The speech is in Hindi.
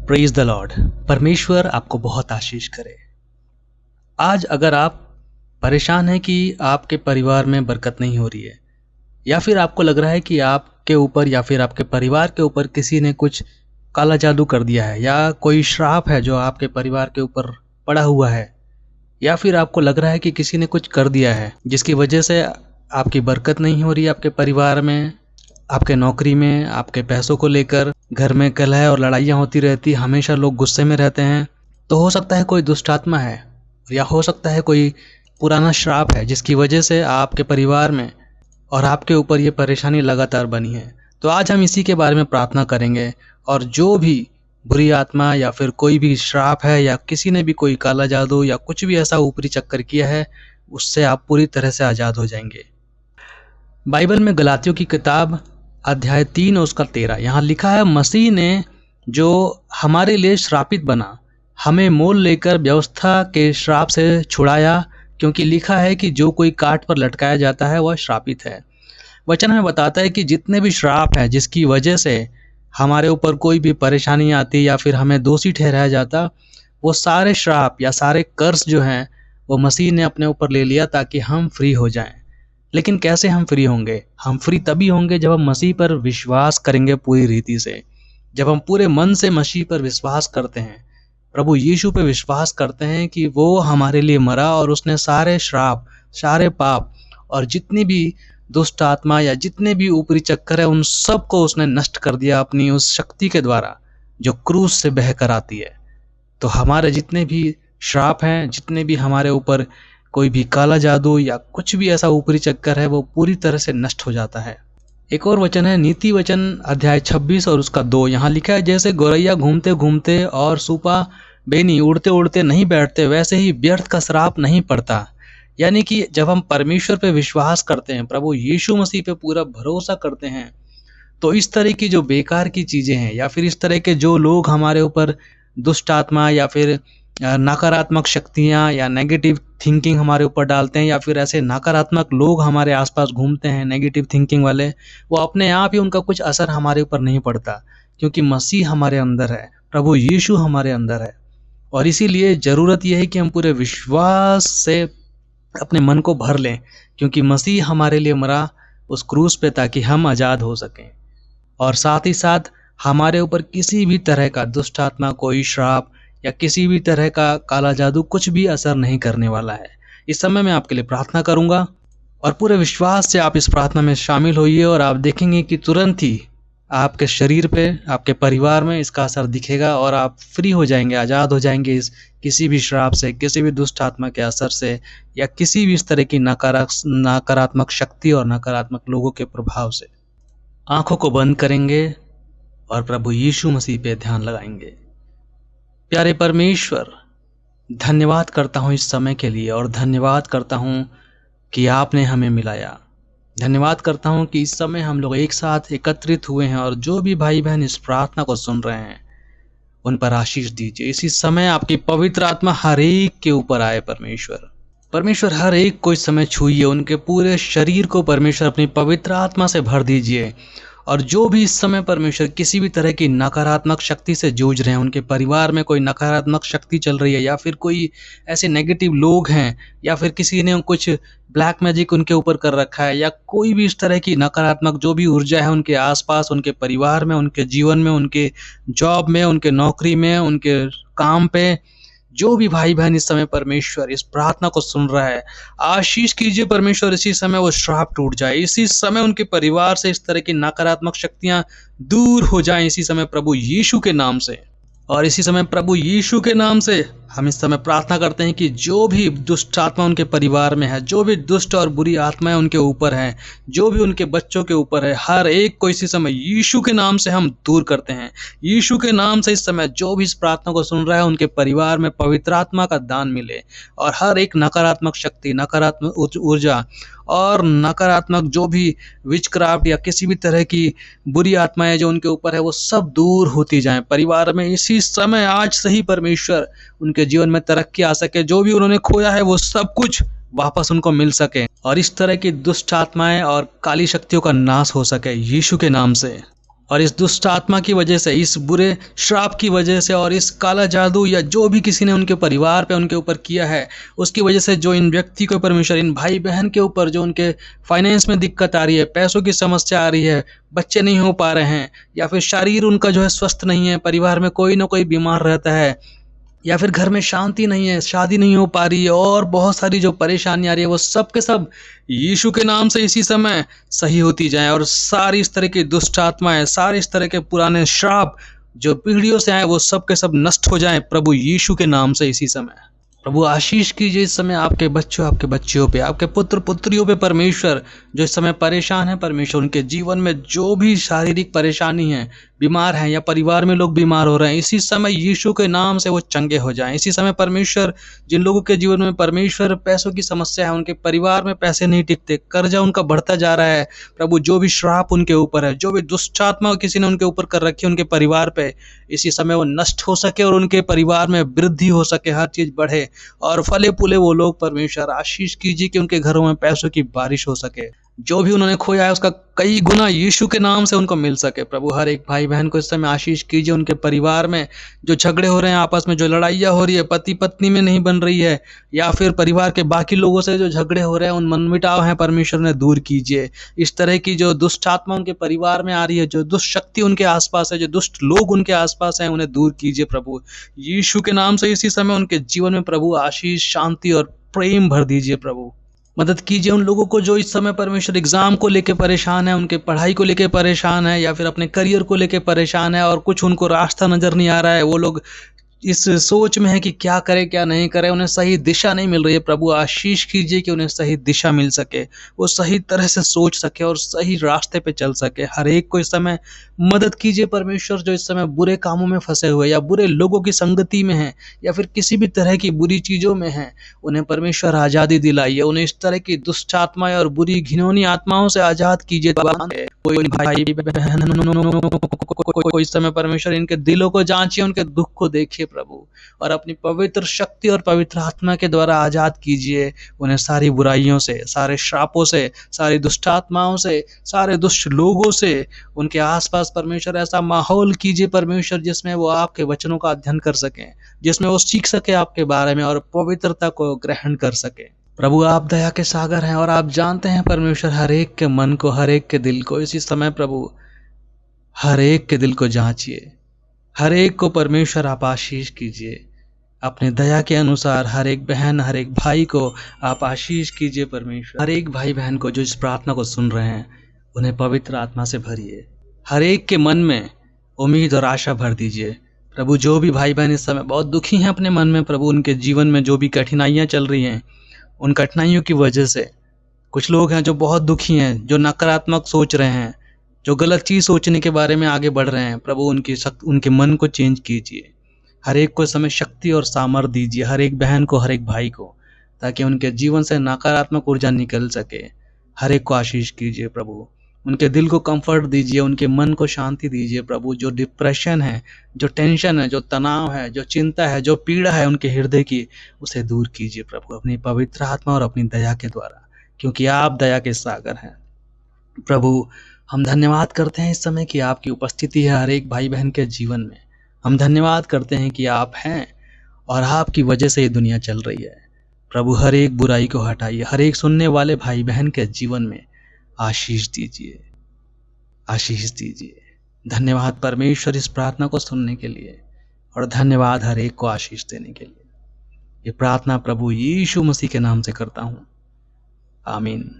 Praise the Lord. परमेश्वर आपको बहुत आशीष करे। आज अगर आप परेशान हैं कि आपके परिवार में बरकत नहीं हो रही है, या फिर आपको लग रहा है कि आपके ऊपर या फिर आपके परिवार के ऊपर किसी ने कुछ काला जादू कर दिया है, या कोई श्राप है जो आपके परिवार के ऊपर पड़ा हुआ है, या फिर आपको लग रहा है कि किसी ने कुछ कर दिया है जिसकी वजह से आपकी बरकत नहीं हो रही, आपके परिवार में, आपके नौकरी में, आपके पैसों को लेकर घर में कलह और लड़ाइयाँ होती रहती, हमेशा लोग गुस्से में रहते हैं, तो हो सकता है कोई दुष्ट आत्मा है, या हो सकता है कोई पुराना श्राप है जिसकी वजह से आपके परिवार में और आपके ऊपर ये परेशानी लगातार बनी है। तो आज हम इसी के बारे में प्रार्थना करेंगे, और जो भी बुरी आत्मा या फिर कोई भी श्राप है, या किसी ने भी कोई काला जादू या कुछ भी ऐसा ऊपरी चक्कर किया है, उससे आप पूरी तरह से आज़ाद हो जाएंगे। बाइबल में गलातियों की किताब अध्याय 3 और उसका 13 यहाँ लिखा है, मसीह ने जो हमारे लिए श्रापित बना, हमें मोल लेकर व्यवस्था के श्राप से छुड़ाया, क्योंकि लिखा है कि जो कोई काट पर लटकाया जाता है वह श्रापित है। वचन हमें बताता है कि जितने भी श्राप हैं जिसकी वजह से हमारे ऊपर कोई भी परेशानी आती या फिर हमें दोषी ठहराया जाता, वो सारे श्राप या सारे कर्स जो हैं वो मसीह ने अपने ऊपर ले लिया ताकि हम फ्री हो जाएं। लेकिन कैसे हम फ्री होंगे? हम फ्री तभी होंगे जब हम मसीह पर विश्वास करेंगे पूरी रीति से। जब हम पूरे मन से मसीह पर विश्वास करते हैं, प्रभु यीशु पर विश्वास करते हैं कि वो हमारे लिए मरा और उसने सारे श्राप, सारे पाप और जितनी भी दुष्ट आत्मा या जितने भी ऊपरी चक्कर है, उन सब को उसने नष्ट कर दिया अपनी उस शक्ति के द्वारा जो क्रूस से बह कर आती है। तो हमारे जितने भी श्राप हैं, जितने भी हमारे ऊपर कोई भी काला जादू या कुछ भी ऐसा ऊपरी चक्कर है, वो पूरी तरह से नष्ट हो जाता है। एक और वचन है नीति वचन अध्याय 26 और उसका 2। यहाँ लिखा है, जैसे गौरैया घूमते घूमते और सूपा बेनी उड़ते उड़ते नहीं बैठते, वैसे ही व्यर्थ का श्राप नहीं पड़ता। यानी कि जब हम परमेश्वर पे विश्वास करते हैं, प्रभु यीशु मसीह पे पूरा भरोसा करते हैं, तो इस तरह की जो बेकार की चीज़ें हैं या फिर इस तरह के जो लोग हमारे ऊपर दुष्ट आत्मा या फिर नकारात्मक शक्तियाँ या नेगेटिव थिंकिंग हमारे ऊपर डालते हैं, या फिर ऐसे नकारात्मक लोग हमारे आसपास घूमते हैं नेगेटिव थिंकिंग वाले, वो अपने आप ही उनका कुछ असर हमारे ऊपर नहीं पड़ता, क्योंकि मसीह हमारे अंदर है, प्रभु यीशु हमारे अंदर है। और इसीलिए ज़रूरत यह है कि हम पूरे विश्वास से अपने मन को भर लें, क्योंकि मसीह हमारे लिए मरा उस क्रूस पे ताकि हम आज़ाद हो सकें। और साथ ही साथ हमारे ऊपर किसी भी तरह का दुष्ट आत्मा, कोई श्राप या किसी भी तरह का काला जादू कुछ भी असर नहीं करने वाला है। इस समय मैं आपके लिए प्रार्थना करूंगा, और पूरे विश्वास से आप इस प्रार्थना में शामिल होइए, और आप देखेंगे कि तुरंत ही आपके शरीर पे, आपके परिवार में इसका असर दिखेगा, और आप फ्री हो जाएंगे, आज़ाद हो जाएंगे इस किसी भी श्राप से, किसी भी दुष्ट आत्मा के असर से, या किसी भी इस तरह की नकारात्मक शक्ति और नकारात्मक लोगों के प्रभाव से। आंखों को बंद करेंगे और प्रभु यीशु मसीह पे ध्यान लगाएंगे। प्यारे परमेश्वर, धन्यवाद करता हूँ इस समय के लिए, और धन्यवाद करता हूँ कि आपने हमें मिलाया। धन्यवाद करता हूँ कि इस समय हम लोग एक साथ एकत्रित हुए हैं, और जो भी भाई बहन इस प्रार्थना को सुन रहे हैं उन पर आशीष दीजिए। इसी समय आपकी पवित्र आत्मा हर एक के ऊपर आए। परमेश्वर हर एक को इस समय छूइए, उनके पूरे शरीर को परमेश्वर अपनी पवित्र आत्मा से भर दीजिए। और जो भी इस समय परमेश्वर किसी भी तरह की नकारात्मक शक्ति से जूझ रहे हैं, उनके परिवार में कोई नकारात्मक शक्ति चल रही है, या फिर कोई ऐसे नेगेटिव लोग हैं, या फिर किसी ने कुछ ब्लैक मैजिक उनके ऊपर कर रखा है, या कोई भी इस तरह की नकारात्मक जो भी ऊर्जा है उनके आसपास, उनके परिवार में, उनके जीवन में, उनके जॉब में, उनके नौकरी में, उनके काम पे, जो भी भाई बहन इस समय परमेश्वर इस प्रार्थना को सुन रहा है, आशीष कीजिए परमेश्वर। इसी समय वो श्राप टूट जाए, इसी समय उनके परिवार से इस तरह की नकारात्मक शक्तियां दूर हो जाएं, इसी समय प्रभु यीशु के नाम से। और इसी समय प्रभु यीशु के नाम से हम इस समय प्रार्थना करते हैं कि जो भी दुष्ट आत्मा उनके परिवार में है, जो भी दुष्ट और बुरी आत्माएं उनके ऊपर हैं, जो भी उनके बच्चों के ऊपर है, हर एक को इसी समय यीशु के नाम से हम दूर करते हैं। यीशु के नाम से इस समय जो भी इस प्रार्थना को सुन रहा है, उनके परिवार में पवित्र आत्मा का दान मिले, और हर एक नकारात्मक शक्ति, नकारात्मक ऊर्जा और नकारात्मक जो भी विचक्राफ्ट या किसी भी तरह की बुरी आत्माएं जो उनके ऊपर है, वो सब दूर होती जाएं परिवार में। इसी समय आज से ही परमेश्वर उनके जीवन में तरक्की आ सके, जो भी उन्होंने खोया है वो सब कुछ वापस उनको मिल सके, और इस तरह की दुष्ट आत्माएं और काली शक्तियों का नाश हो सके यीशु के नाम से। और इस दुष्ट आत्मा की वजह से, इस बुरे श्राप की वजह से और इस काला जादू या जो भी किसी ने उनके परिवार पे उनके ऊपर किया है, उसकी वजह से जो इन व्यक्ति को परमेश्वर, इन भाई बहन के ऊपर जो उनके फाइनेंस में दिक्कत आ रही है, पैसों की समस्या आ रही है, बच्चे नहीं हो पा रहे हैं, या फिर शरीर उनका जो है स्वस्थ नहीं है, परिवार में कोई ना कोई बीमार रहता है, या फिर घर में शांति नहीं है, शादी नहीं हो पा रही है, और बहुत सारी जो परेशानी आ रही है, वो सब के सब यीशु के नाम से इसी समय सही होती जाएं, और सारी इस तरह की दुष्ट आत्माएं, सारे इस तरह के पुराने श्राप जो पीढ़ियों से आए, वो सब के सब नष्ट हो जाएं प्रभु यीशु के नाम से इसी समय। प्रभु आशीष कीजिए इस समय आपके बच्चों, आपके बच्चियों पे, आपके पुत्र पुत्रियों पे परमेश्वर, जो इस समय परेशान है परमेश्वर, उनके जीवन में जो भी शारीरिक परेशानी है, बीमार हैं या परिवार में लोग बीमार हो रहे हैं, इसी समय यीशु के नाम से वो चंगे हो जाएं। इसी समय परमेश्वर, जिन लोगों के जीवन में परमेश्वर पैसों की समस्या है, उनके परिवार में पैसे नहीं टिकते, कर्जा उनका बढ़ता जा रहा है, प्रभु जो भी श्राप उनके ऊपर है, जो भी दुष्ट आत्मा किसी ने उनके ऊपर कर रखी है उनके परिवार पे, इसी समय वो नष्ट हो सके और उनके परिवार में वृद्धि हो सके, हर चीज बढ़े और फले फूले वो लोग। परमेश्वर आशीष कीजिए कि उनके घरों में पैसों की बारिश हो सके, जो भी उन्होंने खोया है उसका कई गुना यीशु के नाम से उनको मिल सके। प्रभु हर एक भाई बहन को इस समय आशीष कीजिए, उनके परिवार में जो झगड़े हो रहे हैं, आपस में जो लड़ाइयाँ हो रही है, पति पत्नी में नहीं बन रही है, या फिर परिवार के बाकी लोगों से जो झगड़े हो रहे हैं, उन मनमुटाव हैं, परमेश्वर ने दूर कीजिए। इस तरह की जो दुष्ट आत्मा उनके परिवार में आ रही है, जो दुष्ट शक्ति उनके आसपास है, जो दुष्ट लोग उनके आसपास हैं, उन्हें दूर कीजिए प्रभु यीशु के नाम से। इसी समय उनके जीवन में प्रभु आशीष, शांति और प्रेम भर दीजिए। प्रभु मदद कीजिए उन लोगों को जो इस समय परमेश्वर एग्जाम को लेके परेशान है, उनके पढ़ाई को लेके परेशान है, या फिर अपने करियर को लेके परेशान है और कुछ उनको रास्ता नजर नहीं आ रहा है, वो लोग इस सोच में है कि क्या करे क्या नहीं करे, उन्हें सही दिशा नहीं मिल रही है। प्रभु आशीष कीजिए कि उन्हें सही दिशा मिल सके, वो सही तरह से सोच सके और सही रास्ते पे चल सके। हर एक को इस समय मदद कीजिए परमेश्वर, जो इस समय बुरे कामों में फंसे हुए या बुरे लोगों की संगति में है या फिर किसी भी तरह की बुरी चीजों में है, उन्हें परमेश्वर आजादी दिलाइए, उन्हें इस तरह की दुष्ट आत्माएं और बुरी घिनौनी आत्माओं से आजाद कीजिए। कोई भाई बहन को इस समय परमेश्वर इनके दिलों को जांचिए, उनके दुख को देखिए प्रभु, और अपनी पवित्र शक्ति और पवित्र आत्मा के द्वारा आजाद कीजिए उन्हें सारी बुराइयों से, सारे श्रापों से, सारी दुष्ट आत्माओं से, सारे दुष्ट लोगों से। उनके आसपास परमेश्वर ऐसा माहौल कीजिए परमेश्वर, जिसमें वो आपके वचनों का अध्ययन कर सकें, जिसमें वो सीख सके आपके बारे में और पवित्रता को ग्रहण कर सके। प्रभु आप दया के सागर हैं और आप जानते हैं परमेश्वर हर एक के मन को, हर एक के दिल को। इसी समय प्रभु हर एक के दिल को जांचिए, हर एक को परमेश्वर आप आशीष कीजिए, अपने दया के अनुसार हर एक बहन, हर एक भाई को आप आशीष कीजिए परमेश्वर। हर एक भाई बहन को जो इस प्रार्थना को सुन रहे हैं, उन्हें पवित्र आत्मा से भरिए, हर एक के मन में उम्मीद और आशा भर दीजिए। प्रभु जो भी भाई बहन इस समय बहुत दुखी हैं अपने मन में, प्रभु उनके जीवन में जो भी कठिनाइयाँ चल रही हैं, उन कठिनाइयों की वजह से कुछ लोग हैं जो बहुत दुखी हैं, जो नकारात्मक सोच रहे हैं, जो गलत चीज़ सोचने के बारे में आगे बढ़ रहे हैं, प्रभु उनके मन को चेंज कीजिए। हर एक को इस समय शक्ति और सामर्थ्य दीजिए, हर एक बहन को, हर एक भाई को, ताकि उनके जीवन से नकारात्मक ऊर्जा निकल सके। हर एक को आशीष कीजिए प्रभु, उनके दिल को कंफर्ट दीजिए, उनके मन को शांति दीजिए प्रभु। जो डिप्रेशन है, जो टेंशन है, जो तनाव है, जो चिंता है, जो पीड़ा है उनके हृदय की, उसे दूर कीजिए प्रभु अपनी पवित्र आत्मा और अपनी दया के द्वारा, क्योंकि आप दया के सागर हैं। प्रभु हम धन्यवाद करते हैं इस समय कि आपकी उपस्थिति है हर एक भाई बहन के जीवन में। हम धन्यवाद करते हैं कि आप हैं और आपकी वजह से ये दुनिया चल रही है। प्रभु हर एक बुराई को हटाइए, हर एक सुनने वाले भाई बहन के जीवन में आशीष दीजिए, आशीष दीजिए। धन्यवाद परमेश्वर इस प्रार्थना को सुनने के लिए, और धन्यवाद हर एक को आशीष देने के लिए। ये प्रार्थना प्रभु यीशु मसीह के नाम से करता हूँ, आमीन।